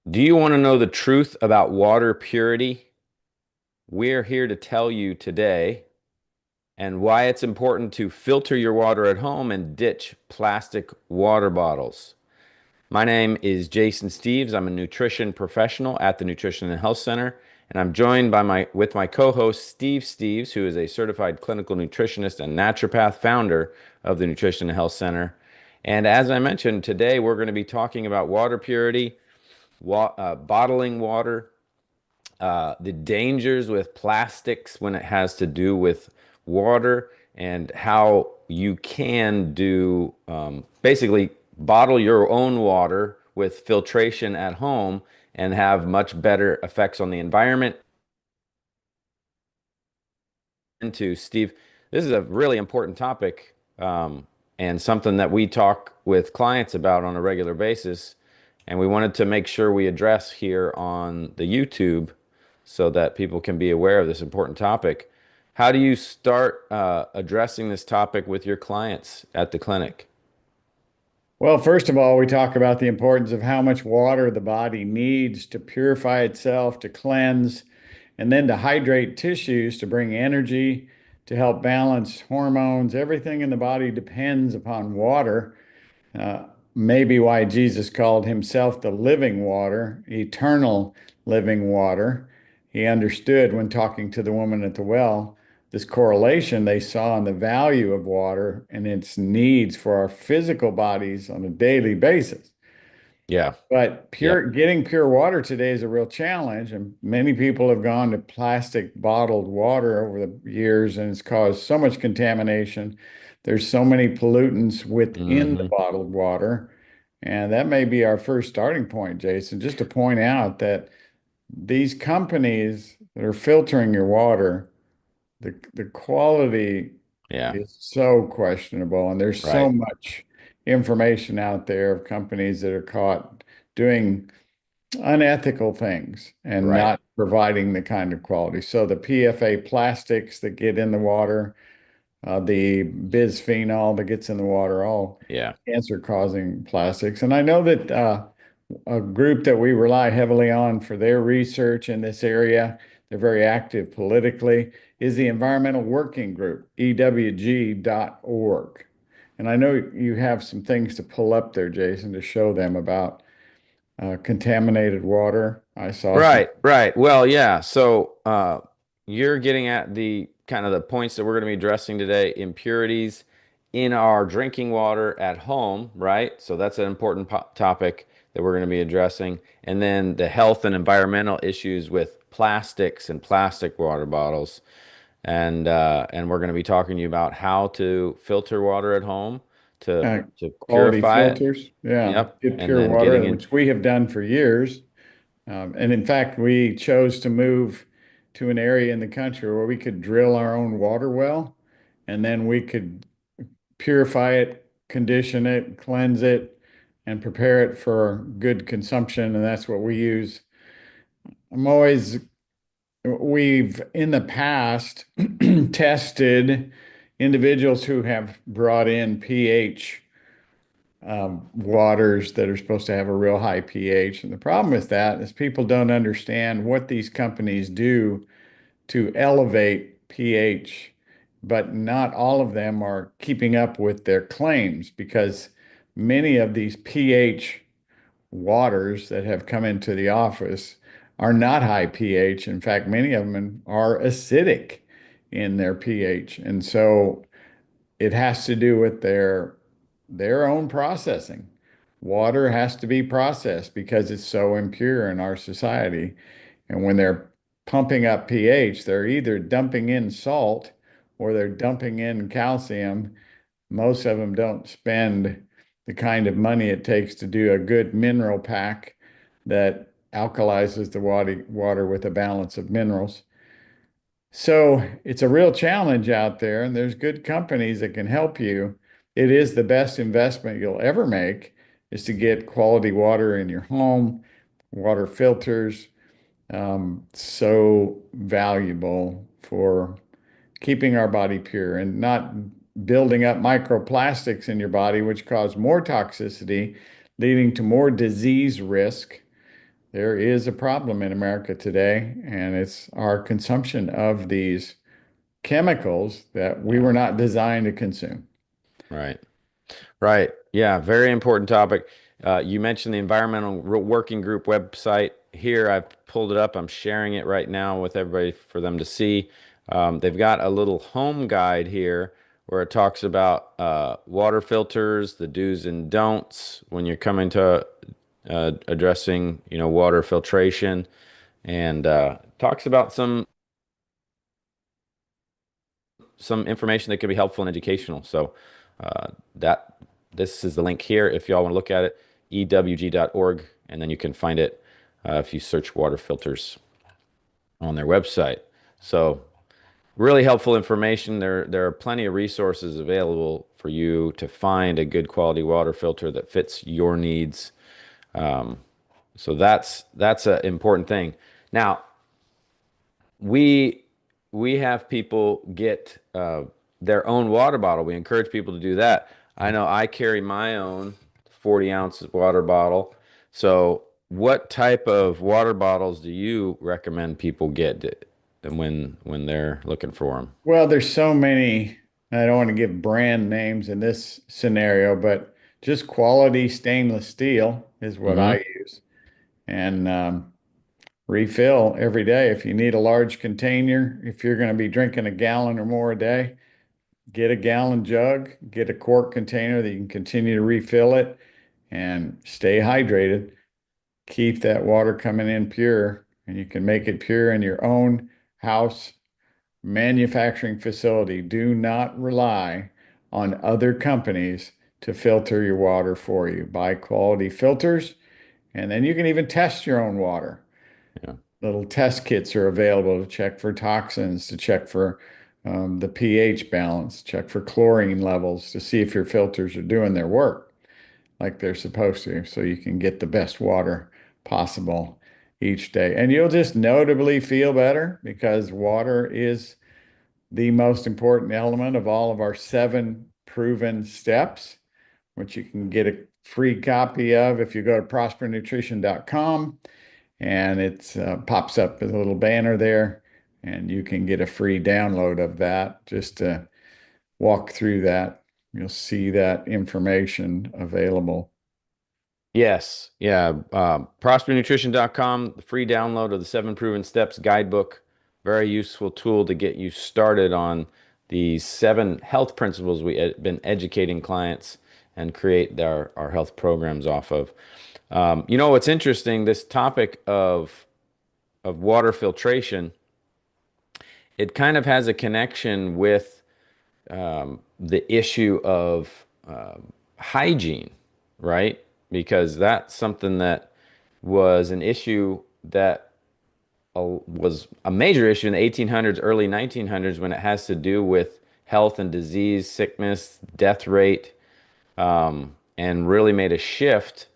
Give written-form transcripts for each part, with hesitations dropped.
Do you want to know the truth about water purity? We're here to tell you today and why it's important to filter your water at home and ditch plastic water bottles. My name is Jason Steves. I'm a nutrition professional at the Nutrition and Health Center, and I'm joined by my co-host Steve Steves, who is a certified clinical nutritionist and naturopath, founder of the Nutrition and Health Center. And as I mentioned, today we're going to be talking about water purity, bottling water, the dangers with plastics when it has to do with water, and how you can do basically bottle your own water with filtration at home and have much better effects on the environment. Into Steve, this is a really important topic, and something that we talk with clients about on a regular basis. And we wanted to make sure we address here on the YouTube so that people can be aware of this important topic. How do you start addressing this topic with your clients at the clinic? Well, first of all, we talk about the importance of how much water the body needs to purify itself, to cleanse, and then to hydrate tissues to bring energy, to help balance hormones. Everything in the body depends upon water. Uh, Maybe why Jesus called himself the living water, eternal living water. He understood when talking to the woman at the well this correlation they saw in the value of water and its needs for our physical bodies on a daily basis. Yeah. But Yep. getting pure water today is a real challenge, and many people have gone to plastic bottled water over the years, and it's caused so much contamination. There's so many pollutants within the Hmm. bottled water, and that may be our first starting point, Jason, just to point out that these companies that are filtering your water, the quality Yeah. is so questionable, and there's so Right. much information out there of companies that are caught doing unethical things and Right. not providing the kind of quality. So the PFA plastics that get in the water, the bisphenol that gets in the water, all Yeah. cancer-causing plastics. And I know that a group that we rely heavily on for their research in this area, they're very active politically, is the Environmental Working Group, EWG.org. And I know you have some things to pull up there, Jason, to show them about contaminated water. I saw some. Right, right. Well, yeah. So you're getting at the kind of the points that we're going to be addressing today, impurities in our drinking water at home, right? So that's an important topic that we're going to be addressing. And then the health and environmental issues with plastics and plastic water bottles. And we're going to be talking to you about how to filter water at home to Quality purify it. filters. Yeah, Yep. get And pure then getting water, in. which we have done for years. And in fact, we chose to move to an area in the country where we could drill our own water well, and then we could purify it, condition it, cleanse it, and prepare it for good consumption. And that's what we use. I'm always, we've in the past tested individuals who have brought in pH waters that are supposed to have a real high pH. And the problem with that is people don't understand what these companies do to elevate pH, but not all of them are keeping up with their claims because many of these pH waters that have come into the office are not high pH. In fact, many of them are acidic in their pH. And so it has to do with their own processing. Water has to be processed because it's so impure in our society. And when they're pumping up pH, they're either dumping in salt or they're dumping in calcium. Most of them don't spend the kind of money it takes to do a good mineral pack that alkalizes the water with a balance of minerals. So it's a real challenge out there, and there's good companies that can help you. It is the best investment you'll ever make is to get quality water in your home, water filters, so valuable for keeping our body pure and not building up microplastics in your body, which cause more toxicity, leading to more disease risk. there is a problem in America today, and it's our consumption of these chemicals that we Yeah. were not designed to consume. Right. Right. Yeah. Very important topic. You mentioned the Environmental Working Group website. Here, I've pulled it up. I'm sharing it right now with everybody for them to see. They've got a little home guide here where it talks about water filters, the do's and don'ts when you're coming to addressing, water filtration, and talks about some information that could be helpful and educational. So that this is the link here if y'all want to look at it, ewg.org, and then you can find it if you search water filters on their website. So really helpful information. There are plenty of resources available for you to find a good quality water filter that fits your needs. Um, so that's an important thing. Now, we we have people get their own water bottle. We encourage people to do that. I know I carry my own 40-ounce water bottle. So, what type of water bottles do you recommend people get when they're looking for them? Well, there's so many. I don't want to give brand names in this scenario, but just quality stainless steel is what Mm-hmm. I use. And refill every day. If you need a large container, if you're going to be drinking a gallon or more a day, get a gallon jug, get a quart container that you can continue to refill it and stay hydrated. Keep that water coming in pure, and you can make it pure in your own house manufacturing facility. Do not rely on other companies to filter your water for you. Buy quality filters, and then you can even test your own water. Yeah. Little test kits are available to check for toxins, to check for the pH balance, check for chlorine levels to see if your filters are doing their work like they're supposed to, so you can get the best water possible each day. And you'll just notably feel better because water is the most important element of all of our 7 proven steps, which you can get a free copy of if you go to prospernutrition.com, and it pops up with a little banner there, and you can get a free download of that just to walk through that. You'll see that information available. Yes. Yeah. ProsperNutrition.com, the free download of the 7 Proven Steps guidebook. Very useful tool to get you started on the 7 health principles we've been educating clients and create our health programs off of. What's interesting, this topic of water filtration, it kind of has a connection with the issue of hygiene, right? Because that's something that was an issue that was a major issue in the 1800s, early 1900s, when it has to do with health and disease, sickness, death rate, and really made a shift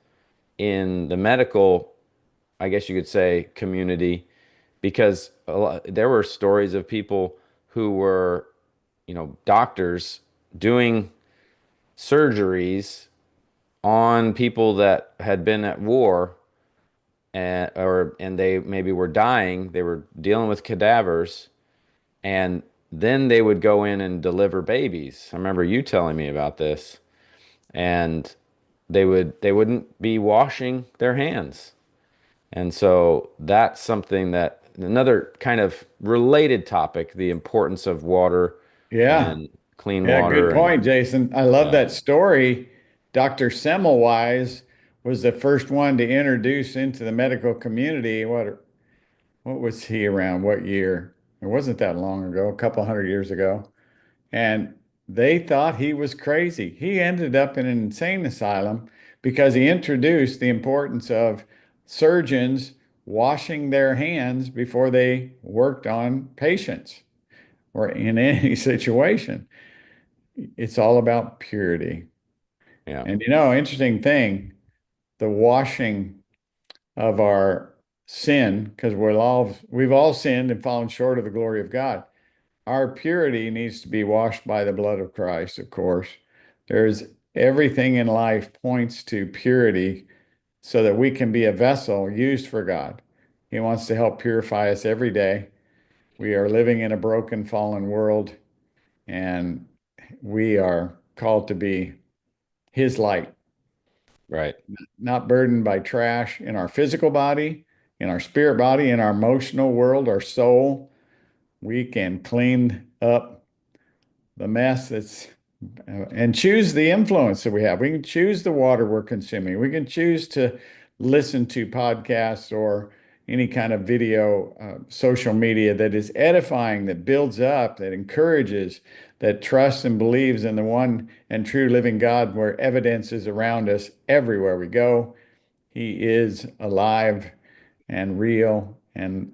in the medical, I guess you could say, community, because there were stories of people who were, doctors doing surgeries on people that had been at war and they maybe were dying. They were dealing with cadavers, and then they would go in and deliver babies. I remember you telling me about this, and they wouldn't be washing their hands. And so that's something that another kind of related topic, the importance of water Yeah. and clean Yeah, good water. And point, Jason. I love yeah, that story. Dr. Semmelweis was the first one to introduce into the medical community. What was he around? What year? It wasn't that long ago, a couple hundred years ago. And they thought he was crazy. He ended up in an insane asylum because he introduced the importance of surgeons washing their hands before they worked on patients or in any situation. It's all about purity. yeah, And interesting thing, the washing of our sin, because we've all sinned and fallen short of the glory of God. Our purity needs to be washed by the blood of Christ, of course. There's everything in life points to purity so that we can be a vessel used for God. He wants to help purify us every day. We are living in a broken, fallen world, and we are called to be His light, Right. not burdened by trash in our physical body, in our spirit body, in our emotional world, our soul. We can clean up the mess that's and choose the influence that we have. We can choose the water we're consuming. We can choose to listen to podcasts or any kind of video, social media that is edifying, that builds up, that encourages, that trusts and believes in the one and true living God, where evidence is around us everywhere we go. He is alive and real and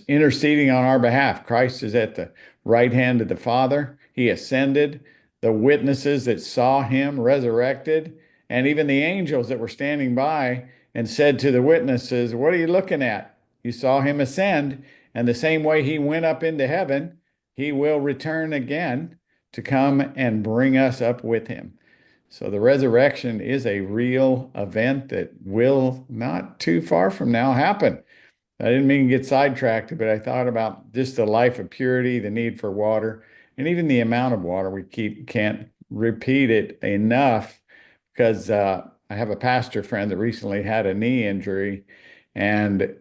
interceding on our behalf. Christ is at the right hand of the Father. He ascended. The witnesses that saw him resurrected, and even the angels that were standing by and said to the witnesses, "What are you looking at? You saw him ascend, and the same way he went up into heaven, he will return again to come and bring us up with him." So the resurrection is a real event that will not too far from now happen. I didn't mean to get sidetracked, but I thought about just the life of purity, the need for water, and even the amount of water we can't repeat it enough because I have a pastor friend that recently had a knee injury and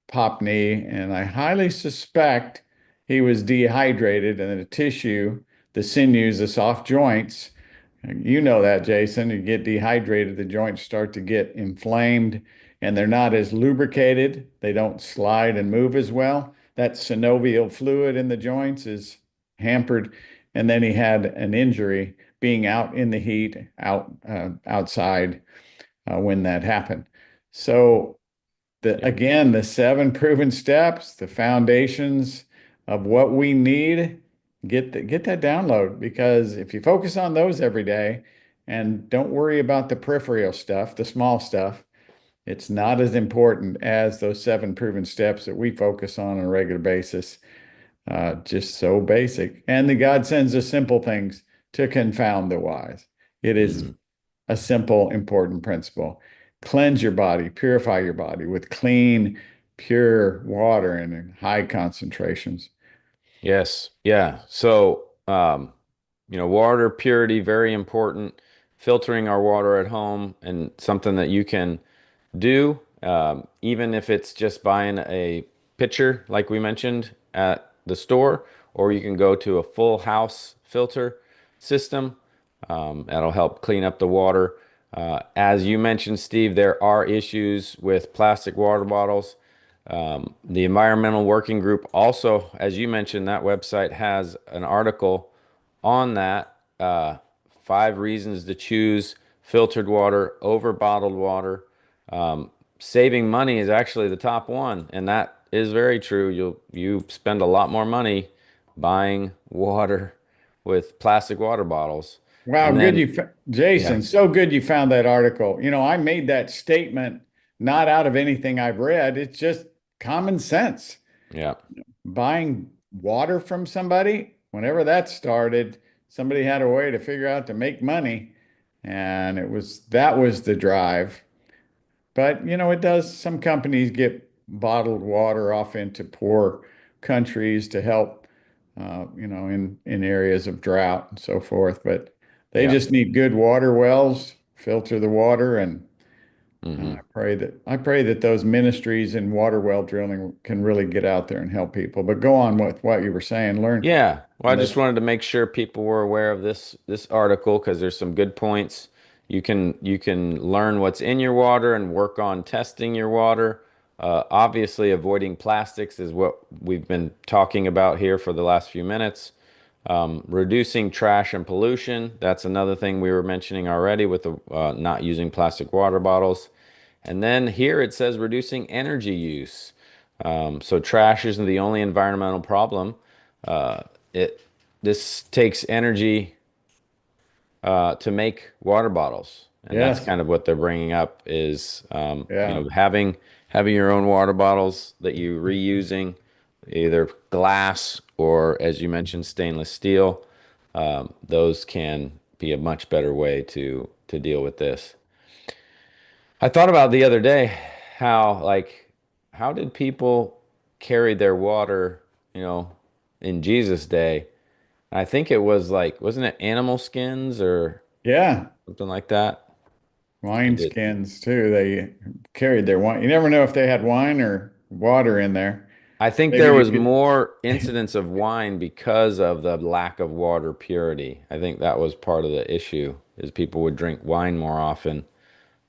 pop knee, and I highly suspect he was dehydrated and the tissue, the sinews, the soft joints. You know that, Jason. You get dehydrated, the joints start to get inflamed and they're not as lubricated. They don't slide and move as well. That synovial fluid in the joints is hampered. And then he had an injury being out in the heat, outside when that happened. So Yeah. the 7 proven steps, the foundations of what we need, get that download, because if you focus on those every day and don't worry about the peripheral stuff, the small stuff, it's not as important as those 7 proven steps that we focus on a regular basis. Just so basic. And the God sends us simple things to confound the wise. It is Mhm. a simple, important principle. Cleanse your body, purify your body with clean, pure water and in high concentrations. Yes. Yeah. So, water purity, very important. Filtering our water at home and something that you can do, even if it's just buying a pitcher, like we mentioned at the store, or you can go to a full house filter system. That'll help clean up the water. As you mentioned, Steve, there are issues with plastic water bottles. The Environmental Working Group also, as you mentioned, that website has an article on that. 5 reasons to choose filtered water over bottled water. Saving money is actually the top one, and that is very true. You spend a lot more money buying water with plastic water bottles. Wow, And good then, Jason, yeah, so good you found that article. I made that statement not out of anything I've read. It's just common sense. yeah, Buying water from somebody, whenever that started, somebody had a way to figure out to make money, and that was the drive. But it does. Some companies get bottled water off into poor countries to help, in areas of drought and so forth. But they yeah. just need good water wells, filter the water, and Hmm. I pray that those ministries in water well drilling can really get out there and help people. But go on with what you were saying. Learn. Yeah. Well, I just Let's. wanted to make sure people were aware of this article because there's some good points. You can learn what's in your water and work on testing your water. Obviously, avoiding plastics is what we've been talking about here for the last few minutes. Reducing trash and pollution. That's another thing we were mentioning already with the not using plastic water bottles. And then here it says reducing energy use. So trash isn't the only environmental problem. Uh, it this takes energy to make water bottles, and that's Yes. kind of what they're bringing up is Yeah. having your own water bottles that you reusing, either glass or, as you mentioned, stainless steel. Those can be a much better way to deal with this. I thought about the other day how how did people carry their water, you know, in Jesus' day? I think it was like, wasn't it animal skins or Yeah, something like that? They wine did. skins too. They carried their wine. You never know if they had wine or water in there. I think Maybe there you was could. more incidents of wine because of the lack of water purity. I think that was part of the issue is people would drink wine more often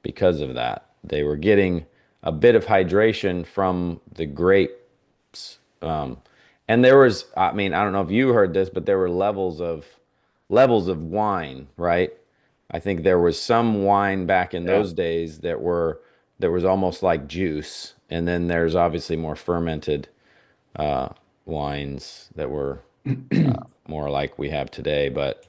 because of that. They were getting a bit of hydration from the grapes. And there was, I mean, I don't know if you heard this, but there were levels of wine, right? I think there was some wine back in Yeah. those days that was almost like juice, and then there's obviously more fermented uh, wines that were more like we have today. But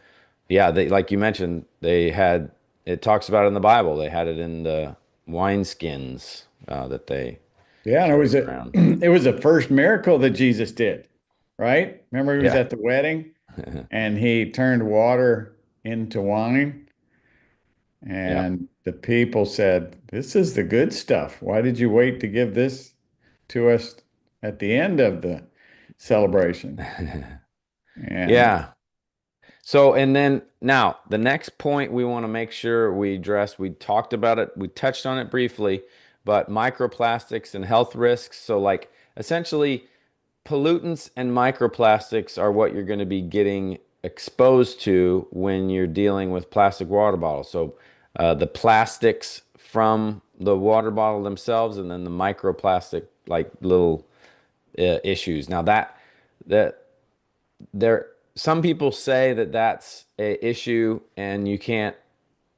yeah, they like you mentioned, they had it talks about it in the Bible. They had it in the wineskins that they Yeah, and it was carried a around. it was the first miracle that Jesus did, right? Remember he was Yeah. at the wedding and he turned water into wine, Yeah. and the people said, "This is the good stuff. Why did you wait to give this to us at the end of the celebration?" And Yeah. So, and then now the next point we want to make sure we address, we talked about it, we touched on it briefly, but microplastics and health risks. So, like essentially, pollutants and microplastics are what you're going to be getting exposed to when you're dealing with plastic water bottles. So, the plastics from the water bottle themselves, and then the microplastic, like little issues. Now, that there some people say that that's a issue and you can't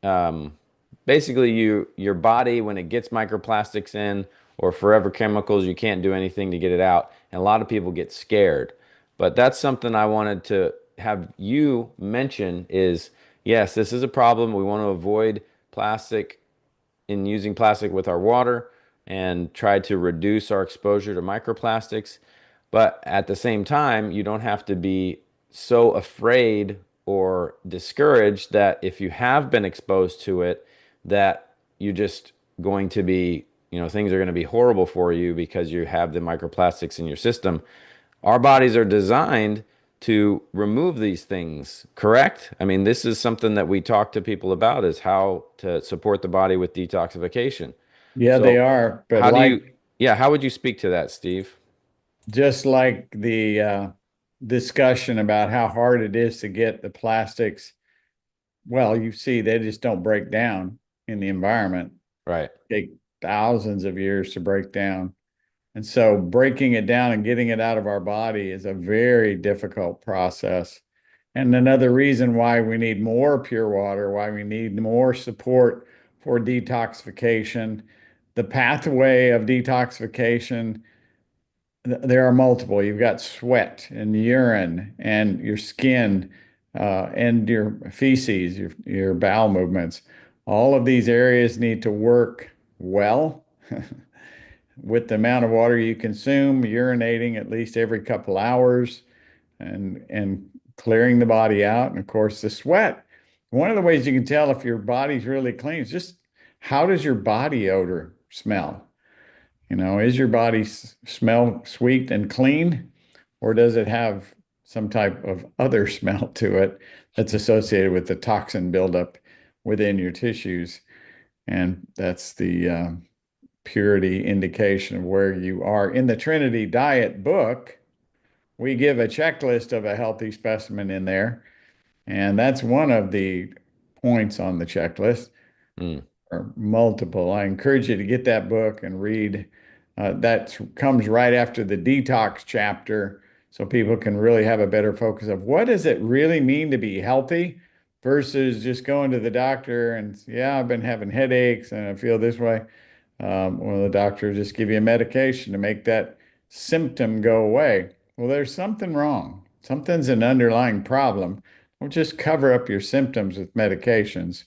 um, basically your body when it gets microplastics in or forever chemicals you can't do anything to get it out and a lot of people get scared, but that's something I wanted to have you mention is yes, this is a problem. We want to avoid plastic in using plastic with our water and try to reduce our exposure to microplastics. But at the same time, you don't have to be so afraid or discouraged that if you have been exposed to it, that you're just going to be, things are going to be horrible for you because you have the microplastics in your system. Our bodies are designed to remove these things, correct? I mean, this is something that we talk to people about is how to support the body with detoxification. yeah, they So, are, but how do you, like yeah, how would you speak to that, Steve? just like the discussion about how hard it is to get the plastics, well, you see, they just don't break down in the environment. Right. Take thousands of years to break down. And so breaking it down and getting it out of our body is a very difficult process. And another reason why we need more pure water, why we need more support for detoxification. The pathway of detoxification, there are multiple. You've got sweat and urine and your skin and your feces, your bowel movements. All of these areas need to work well with the amount of water you consume, urinating at least every couple hours and clearing the body out. And of course, the sweat. One of the ways you can tell if your body's really clean is just how does your body odor smell? Is your body smell sweet and clean, or does it have some type of other smell to it that's associated with the toxin buildup within your tissues? And that's the purity indication of where you are. In the Trinity Diet book, we give a checklist of a healthy specimen in there, and that's one of the points on the checklist, Mm, or multiple. I encourage you to get that book and read. That comes right after the detox chapter, so people can really have a better focus of what does it really mean to be healthy versus just going to the doctor and, yeah, I've been having headaches and I feel this way. Well, the doctor just give you a medication to make that symptom go away. Well, there's something wrong. Something's an underlying problem. Don't just cover up your symptoms with medications.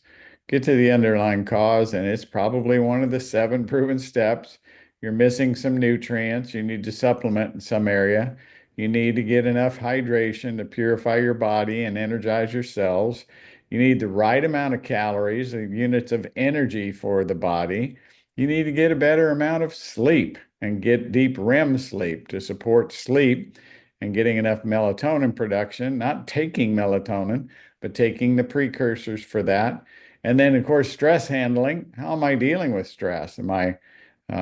Get to the underlying cause, and it's probably one of the 7 proven steps. You're missing some nutrients. You need to supplement in some area. You need to get enough hydration to purify your body and energize your cells. You need the right amount of calories, the units of energy for the body. You need to get a better amount of sleep and get deep REM sleep to support sleep and getting enough melatonin production, not taking melatonin, but taking the precursors for that. And then, of course, stress handling. How am I dealing with stress? Am I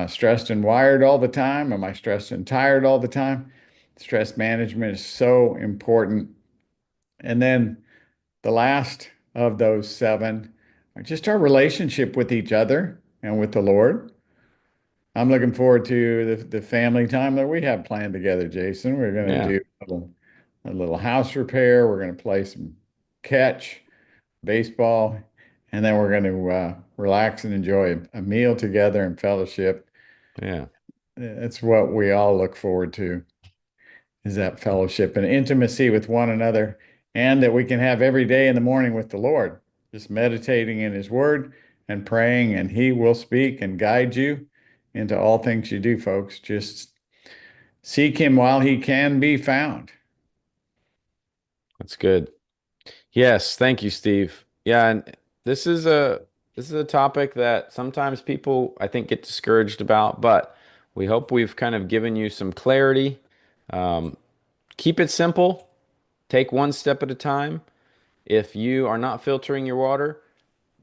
stressed and wired all the time? Am I stressed and tired all the time? Stress management is so important. And then the last of those seven are just our relationship with each other and with the Lord. I'm looking forward to the family time that we have planned together, Jason. We're going to Yeah. do a little house repair. We're going to play some catch, baseball, and then we're going to relax and enjoy a meal together and fellowship. Yeah. That's what we all look forward to, is that fellowship and intimacy with one another, and that we can have every day in the morning with the Lord, just meditating in His Word and praying, and He will speak and guide you into all things you do, folks. Just seek Him while He can be found. That's good. Yes, thank you, Steve. Yeah, and this is a this is a topic that sometimes people I think get discouraged about, but we hope we've kind of given you some clarity. Um, Keep it simple. Take one step at a time. If you are not filtering your water,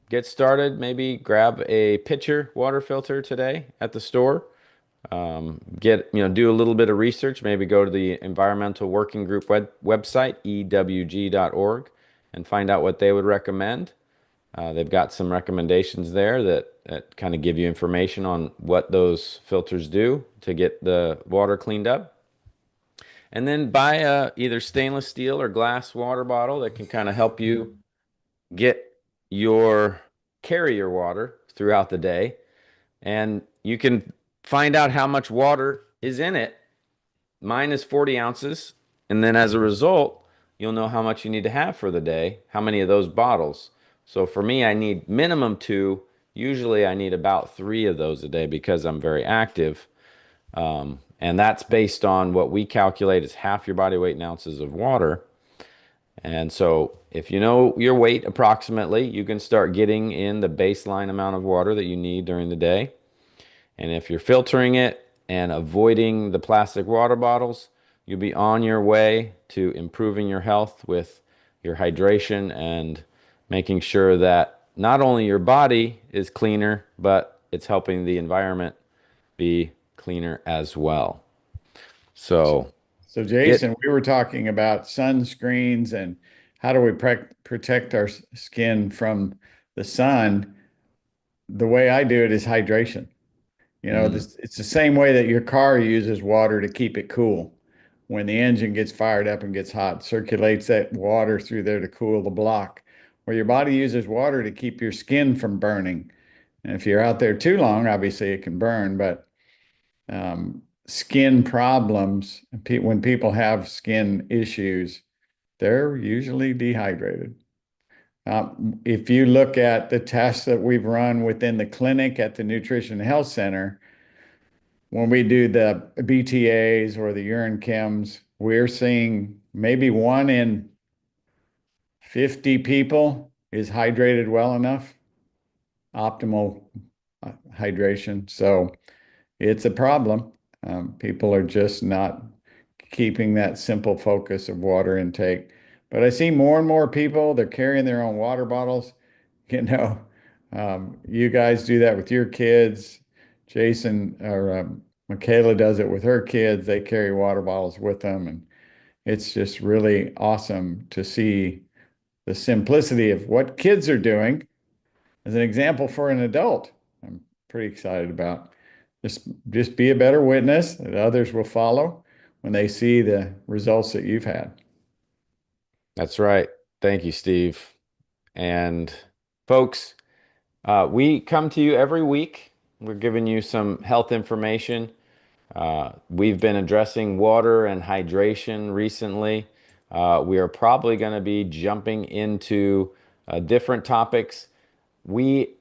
get started. Maybe grab a pitcher water filter today at the store. Do a little bit of research. Maybe go to the Environmental Working Group website, ewg.org, and find out what they would recommend. They've got some recommendations there that kind of give you information on what those filters do to get the water cleaned up. And then buy a either stainless steel or glass water bottle that can kind of help you get your carry your water throughout the day. And you can find out how much water is in it. Mine is 40 ounces. And then as a result, you'll know how much you need to have for the day, how many of those bottles. So for me, I need minimum two. Usually I need about three of those a day because I'm very active. And that's based on what we calculate as half your body weight in ounces of water. And so if you know your weight approximately, you can start getting in the baseline amount of water that you need during the day. And if you're filtering it and avoiding the plastic water bottles, you'll be on your way to improving your health with your hydration and making sure that not only your body is cleaner, but it's helping the environment be cleaner as well. So So, get Jason, we were talking about sunscreens and how do we protect our skin from the sun. The way I do it is hydration. mm, It's the same way that your car uses water to keep it cool. When the engine gets fired up and gets hot, circulates that water through there to cool the block. Where your body uses water to keep your skin from burning. And if you're out there too long, obviously it can burn, but skin problems, when people have skin issues, they're usually dehydrated. If you look at the tests that we've run within the clinic at the Nutrition Health Center, when we do the BTAs or the urine chems, we're seeing maybe 1 in 50 people is hydrated well enough, optimal hydration. So it's a problem. People are just not keeping that simple focus of water intake. But I see more and more people, they're carrying their own water bottles. You know, you guys do that with your kids. Jason or Michaela does it with her kids. They carry water bottles with them. And it's just really awesome to see the simplicity of what kids are doing as an example for an adult. I'm pretty excited about. Just be a better witness that others will follow when they see the results that you've had. That's right. Thank you, Steve. And folks, we come to you every week. We're giving you some health information. We've been addressing water and hydration recently. We are probably going to be jumping into different topics. We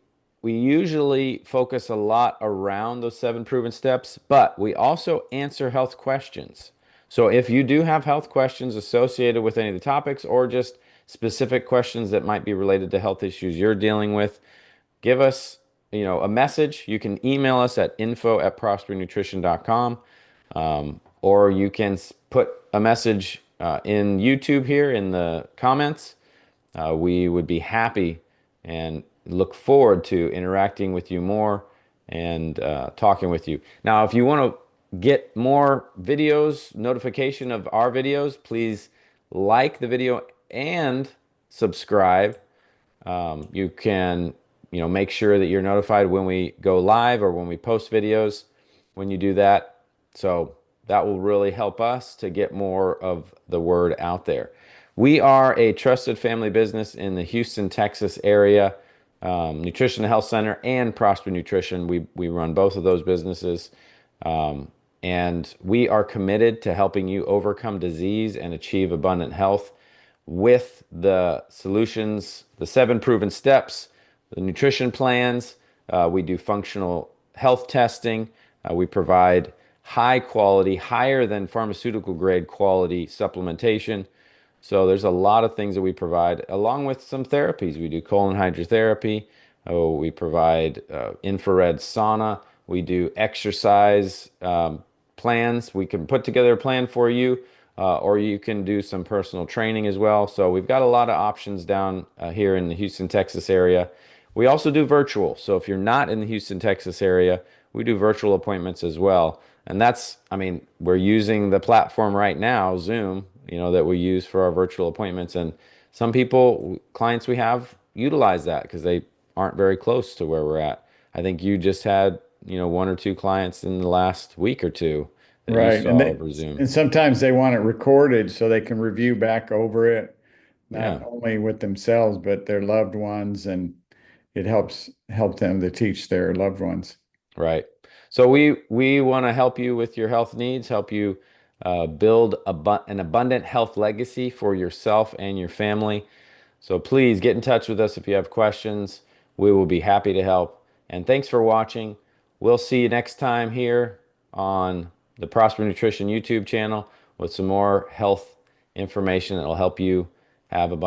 we usually focus a lot around those seven proven steps, but we also answer health questions. So if you do have health questions associated with any of the topics or just specific questions that might be related to health issues you're dealing with, give us, a message. You can email us at info@prospernutrition.com, or you can put a message in YouTube here in the comments. We would be happy and look forward to interacting with you more and talking with you. Now, if you want to get more videos, notification of our videos, please like the video and subscribe. You can, make sure that you're notified when we go live or when we post videos when you do that. So that will really help us to get more of the word out there. We are a trusted family business in the Houston, Texas area. Nutrition and Health Center and Prosper Nutrition. We run both of those businesses. And we are committed to helping you overcome disease and achieve abundant health with the solutions, the 7 proven steps, the nutrition plans. We do functional health testing. We provide high quality, higher than pharmaceutical grade quality supplementation. So there's a lot of things that we provide, along with some therapies. We do colon hydrotherapy. Oh, we provide infrared sauna. We do exercise plans. We can put together a plan for you, or you can do some personal training as well. So we've got a lot of options down here in the Houston, Texas area. We also do virtual. So if you're not in the Houston, Texas area, we do virtual appointments as well. And that's, I mean, we're using the platform right now, Zoom, that we use for our virtual appointments. And some people, clients we have, utilize that because they aren't very close to where we're at. I think you just had, 1 or 2 clients in the last week or two that you Right. saw over Zoom. And sometimes they want it recorded so they can review back over it, not Yeah. only with themselves, but their loved ones, and it help them to teach their loved ones. Right. So we want to help you with your health needs, help you build an abundant health legacy for yourself and your family. So please get in touch with us if you have questions. We will be happy to help. And thanks for watching. We'll see you next time here on the Prosper Nutrition YouTube channel with some more health information that will help you have abundant